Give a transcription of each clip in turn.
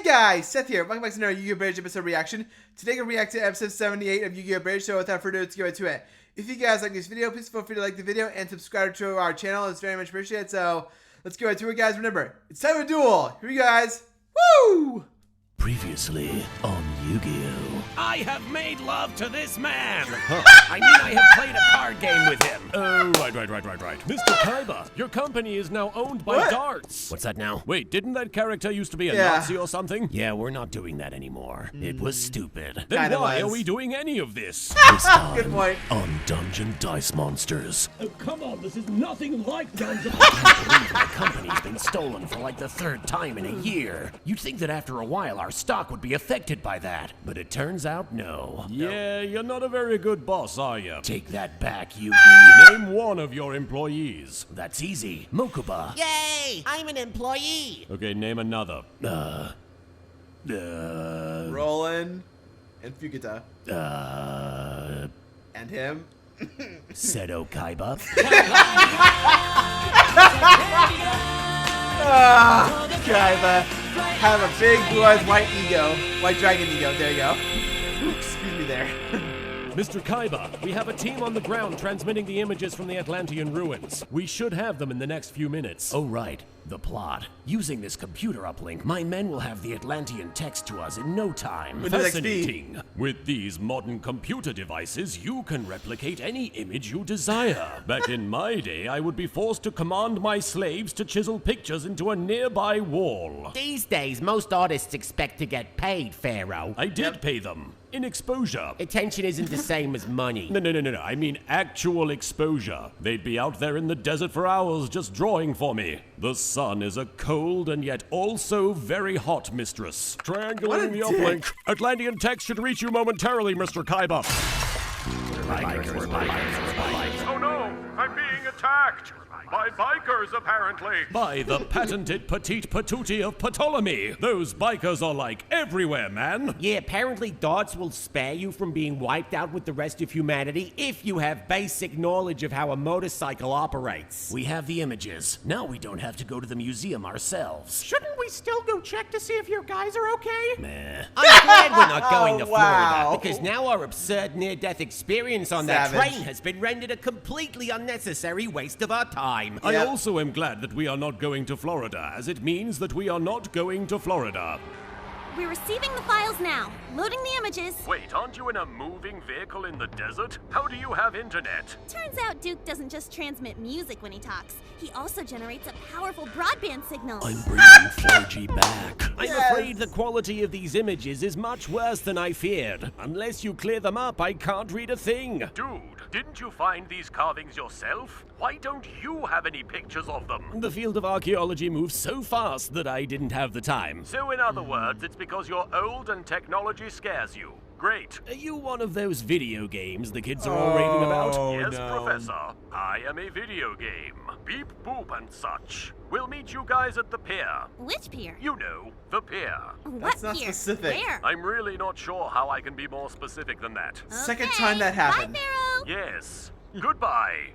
guys, Seth here. Welcome back to another Yu-Gi-Oh! Bridge episode reaction. Today we're going to react to episode 78 of Yu-Gi-Oh! Bridge, so without further ado, let's get into it. If you guys like this video, please feel free to like the video and subscribe to our channel. It's very much appreciated, so let's get into it, guys. Remember, it's time to duel. Here you guys. Woo! Previously on Yu-Gi-Oh! I have made love to this man! I mean, I have played a card game with him. Oh, right. Mr. Kaiba, your company is now owned by Darts. What's that now? Wait, didn't that character used to be a Nazi or something? Yeah, we're not doing that anymore. It was stupid. Then Kinda why was. are we doing any of this? This time Good point. on Dungeon Dice Monsters. Oh, come on, this is nothing like Dungeon. My company's been stolen for like the third time in a year. You'd think that after a while our stock would be affected by that, but it turns out no. Yeah, you're not a very good boss, are you? Take that back, Yugioh. Name one of your employees. That's easy. Mokuba. Yay! I'm an employee! Okay, name another. Roland and Fugita. And him. Seto Kaiba. Kaiba. Have a big blue-eyed white ego. White dragon ego. There you go. Excuse me there. Mr. Kaiba, we have a team on the ground transmitting the images from the Atlantean ruins. We should have them in the next few minutes. Oh, right. The plot. Using this computer uplink, my men will have the Atlantean text to us in no time. With XP. Fascinating. With these modern computer devices, you can replicate any image you desire. Back in my day, I would be forced to command my slaves to chisel pictures into a nearby wall. These days, most artists expect to get paid, Pharaoh. I did pay them. In exposure. Attention isn't the same as money. No. I mean actual exposure. They'd be out there in the desert for hours just drawing for me. The sun is a cold and yet also very hot mistress. Triangulating the uplink. Atlantean text should reach you momentarily, Mr. Kaiba. Oh no! I'm being attacked! By bikers, apparently! By the patented petite patootie of Ptolemy. Those bikers are like everywhere, man. Yeah, apparently darts will spare you from being wiped out with the rest of humanity if you have basic knowledge of how a motorcycle operates. We have the images. Now we don't have to go to the museum ourselves. Shouldn't we still go check to see if your guys are okay? Meh. I'm glad we're not going to wow. Florida, because now our absurd near-death experience on Savage. that train has been rendered a completely unnecessary waste of our time. I also am glad that we are not going to Florida, as it means that we are not going to Florida. We're receiving the files now. Loading the images. Wait, aren't you in a moving vehicle in the desert? How do you have internet? Turns out Duke doesn't just transmit music when he talks. He also generates a powerful broadband signal. I'm bringing 4G back. I'm afraid the quality of these images is much worse than I feared. Unless you clear them up, I can't read a thing. Dude, didn't you find these carvings yourself? Why don't you have any pictures of them? The field of archaeology moves so fast that I didn't have the time. So in other words, it's because you're old and technology scares you. Great. Are you one of those video games the kids are all raving about? Yes, Professor. I am a video game. Beep boop and such. We'll meet you guys at the pier. Which pier? You know, the pier. What That's not pier? specific. Where? I'm really not sure how I can be more specific than that. Second Okay. time that happened. Bye, Pharaoh. Yes. Goodbye.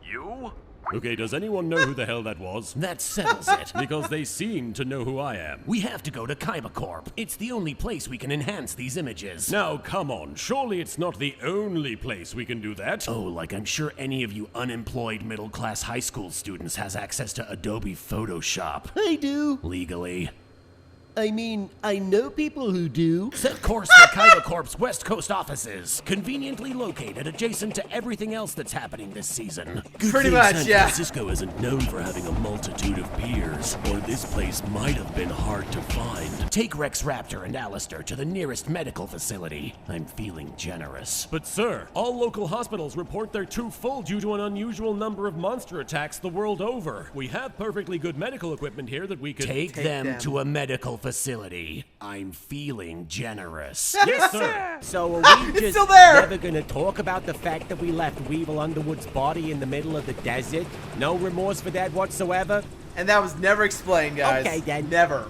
You? Okay, does anyone know who the hell that was? That settles it. Because they seem to know who I am. We have to go to Kaiba Corp. It's the only place we can enhance these images. Now, come on. Surely it's not the only place we can do that. Oh, like I'm sure any of you unemployed middle-class high school students has access to Adobe Photoshop. I do. Legally. I mean, I know people who do. Set course for Kaiba Corp's West Coast offices, conveniently located adjacent to everything else that's happening this season. Good Pretty thing much, San yeah. Francisco isn't known for having a multitude of piers, or this place might have been hard to find. Take Rex Raptor and Alistair to the nearest medical facility. I'm feeling generous. But sir, all local hospitals report they're too full due to an unusual number of monster attacks the world over. We have perfectly good medical equipment here that we could... Take them to a medical facility. I'm feeling generous. Yes, sir. So are we It's just still there. never gonna talk about the fact that we left Weevil Underwood's body in the middle of the desert? No remorse for that whatsoever? And that was never explained, guys. Okay, then. Never.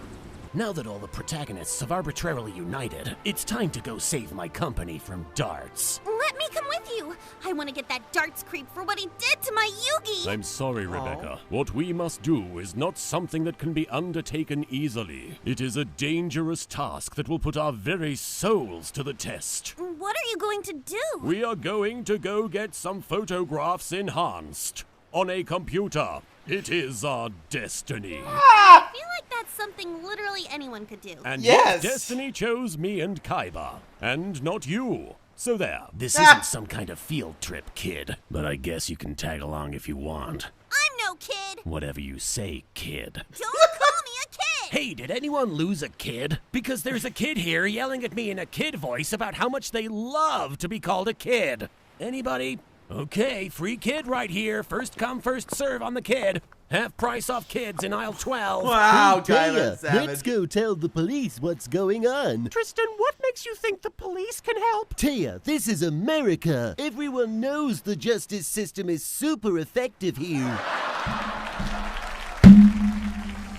Now that all the protagonists have arbitrarily united, it's time to go save my company from darts. Let me me come with you. I want to get that darts creep for what he did to my Yugi. I'm sorry, Rebecca. What we must do is not something that can be undertaken easily. It is a dangerous task that will put our very souls to the test. What are you going to do? We are going to go get some photographs enhanced on a computer. It is our destiny. I feel like that's something literally anyone could do. And Yes. your destiny chose me and Kaiba, and not you. So there. This isn't some kind of field trip, kid. But I guess you can tag along if you want. I'm no kid. Whatever you say, kid. Don't call me a kid. Hey, did anyone lose a kid? Because there's a kid here yelling at me in a kid voice about how much they love to be called a kid. Anybody? Okay, free kid right here. First come, first serve on the kid. Half price off kids in aisle 12. Wow, Hey, Kaiba, Taya, savage. let's go tell the police what's going on. Tristan, what makes you think the police can help? Taya, this is America. Everyone knows the justice system is super effective here.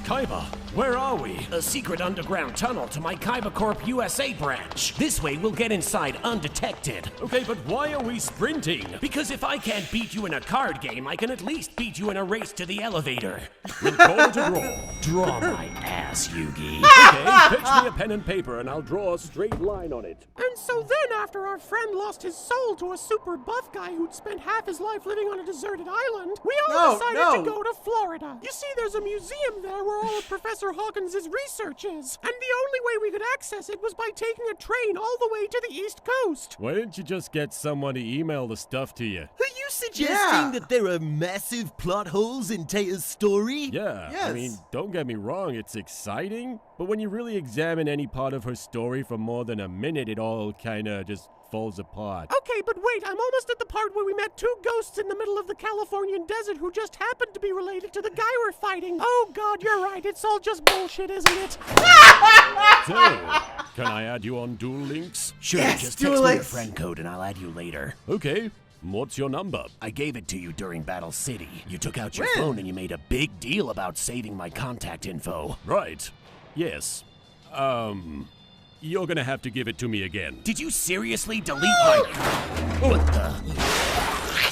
Kaiba, where are we? A secret underground tunnel to my Kaiba Corp USA branch. This way we'll get inside undetected. Okay, but why are we sprinting? Because if I can't beat you in a card game, I can at least beat you in a race to the elevator. We'll call it a draw. Draw my ass, Yugi. Okay, fetch me a pen and paper and I'll draw a straight line on it. And so then, after our friend lost his soul to a super buff guy who'd spent half his life living on a deserted island, we all decided to go to Florida. You see, there's a museum there where all of Professor Hawkins' research is. And the only way we could access it was by taking a train all the way to the East Coast. Why don't you just get someone to email the stuff to you? Are you suggesting Yeah. that there are massive plot holes in Taya's story? Yeah, Yes. I mean, don't get me wrong, it's exciting, but when you really examine any part of her story for more than a minute, it all kinda just falls apart. Okay, but wait, I'm almost at the part where we met two ghosts in the middle of the Californian desert who just happened to be related to the guy we're fighting. Oh god, you're right, it's all just bullshit, isn't it? So, can I add you on Duel Links? Sure, Yes, just Duel text me your Links. friend code and I'll add you later. Okay, what's your number? I gave it to you during Battle City. You took out your When? phone and you made a big deal about saving my contact info. Right. Yes. You're gonna have to give it to me again. Did you seriously delete my... What the...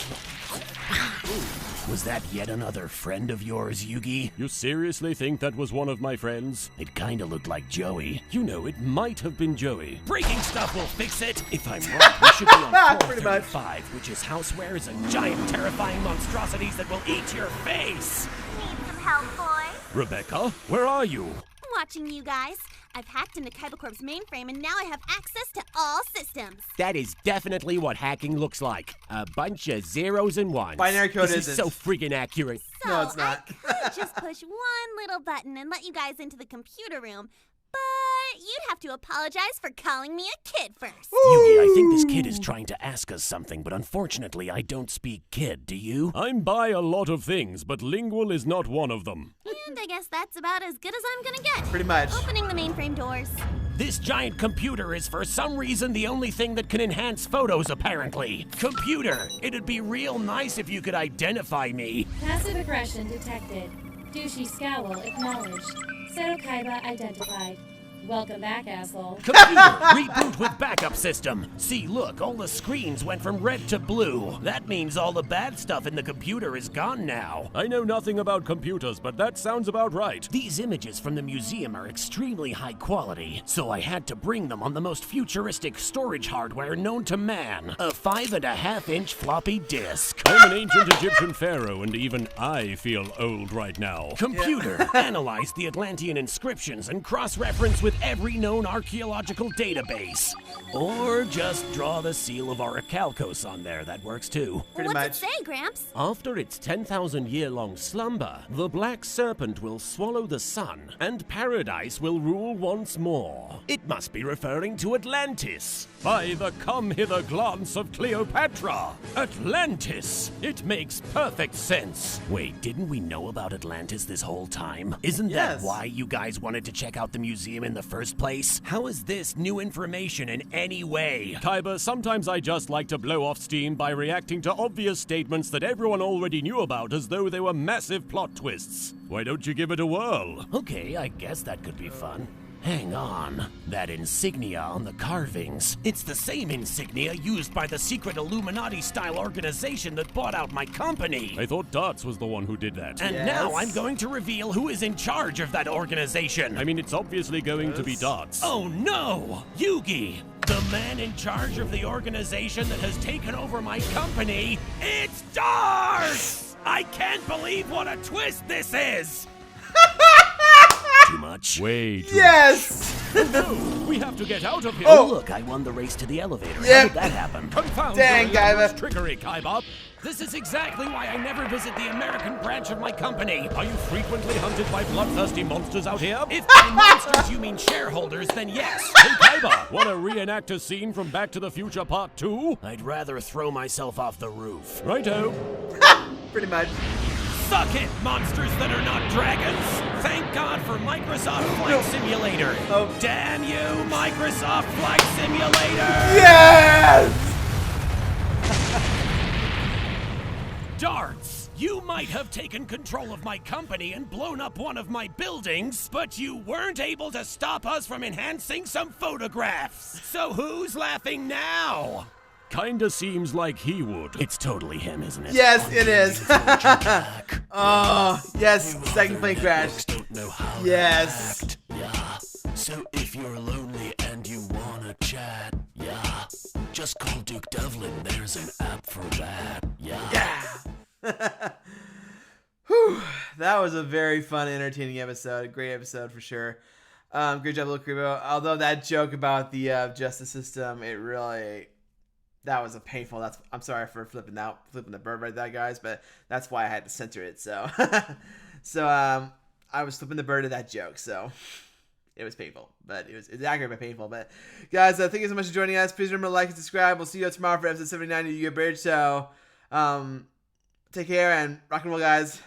Was that yet another friend of yours, Yugi? You seriously think that was one of my friends? It kinda looked like Joey. You know, it might have been Joey. Breaking stuff will fix it! If I'm right, we should be on floor Pretty much. 35, which is housewares and giant terrifying monstrosities that will eat your face! Need some help, boys? Rebecca, where are you? Watching you guys. I've hacked into Kaiba Corp's mainframe and now I have access to all systems. That is definitely what hacking looks like. A bunch of zeros and ones. Binary code This is isn't. so friggin' accurate. So No, it's not. I could just push one little button and let you guys into the computer room, but you'd have to apologize for calling me a kid first. Yugi, I think this kid is trying to ask us something, but unfortunately I don't speak kid, do you? I'm by a lot of things, but lingual is not one of them. And I guess that's about as good as I'm gonna get. Pretty much. Opening the mainframe doors. This giant computer is for some reason the only thing that can enhance photos, apparently. Computer, it'd be real nice if you could identify me. Passive aggression detected. Douchey scowl acknowledged. Seto Kaiba identified. Welcome back, asshole. Computer, reboot with backup system. See, look, all the screens went from red to blue. That means all the bad stuff in the computer is gone now. I know nothing about computers, but that sounds about right. These images from the museum are extremely high quality, so I had to bring them on the most futuristic storage hardware known to man. A 5.5-inch floppy disk. I'm an ancient Egyptian pharaoh, and even I feel old right now. Computer, analyze the Atlantean inscriptions and cross-reference with every known archaeological database. Or just draw the seal of Orichalcos on there, that works too. Pretty What's much. it say, Gramps? After its 10,000-year-long slumber, the black serpent will swallow the sun, and paradise will rule once more. It must be referring to Atlantis. By the come-hither glance of Cleopatra! Atlantis! It makes perfect sense. Wait, didn't we know about Atlantis this whole time? Isn't Yes. that why you guys wanted to check out the museum in the first place? How is this new information in any way? Kaiba, sometimes I just like to blow off steam by reacting to obvious statements that everyone already knew about as though they were massive plot twists. Why don't you give it a whirl? Okay, I guess that could be fun. Hang on. That insignia on the carvings. It's the same insignia used by the secret Illuminati-style organization that bought out my company. I thought Dots was the one who did that. And now I'm going to reveal who is in charge of that organization. I mean, it's obviously going to be Dots. Oh no! Yugi! The man in charge of the organization that has taken over my company, it's Darts! I can't believe what a twist this is! Too much? Way too Yes! No, we have to get out of here. Oh, look, I won the race to the elevator. Yep. How did that happen? Confound Dang, your elaborate Kaiba. trickery, Kaiba. This is exactly why I never visit the American branch of my company. Are you frequently hunted by bloodthirsty monsters out here? If by monsters you mean shareholders, then yes. Hey, Kaiba, want to reenact a scene from Back to the Future Part 2? I'd rather throw myself off the roof. Righto. Pretty much. Suck it, monsters that are not dragons! Thank God for Microsoft Flight Simulator! Oh. Damn you, Microsoft Flight Simulator! Yes! Darts! You might have taken control of my company and blown up one of my buildings, but you weren't able to stop us from enhancing some photographs! So who's laughing now? Kinda seems like he would. It's totally him, isn't it? Yes, it is. Oh, yes. Second plane crash. Yes. Yeah. So if you're lonely and you wanna chat, yeah, just call Duke Devlin. There's an app for that. Yeah. Whew. That was a very fun, entertaining episode. A great episode for sure. Great job, Little Creepo. Although that joke about the justice system, it really... That was a painful. I'm sorry for flipping the bird right there, guys, but that's why I had to censor it. So, I was flipping the bird at that joke. So, it was painful, but it's accurate but painful. But guys, thank you so much for joining us. Please remember to like and subscribe. We'll see you tomorrow for episode 79 of Yu-Gi-Oh! Bridge. So, take care and rock and roll, guys.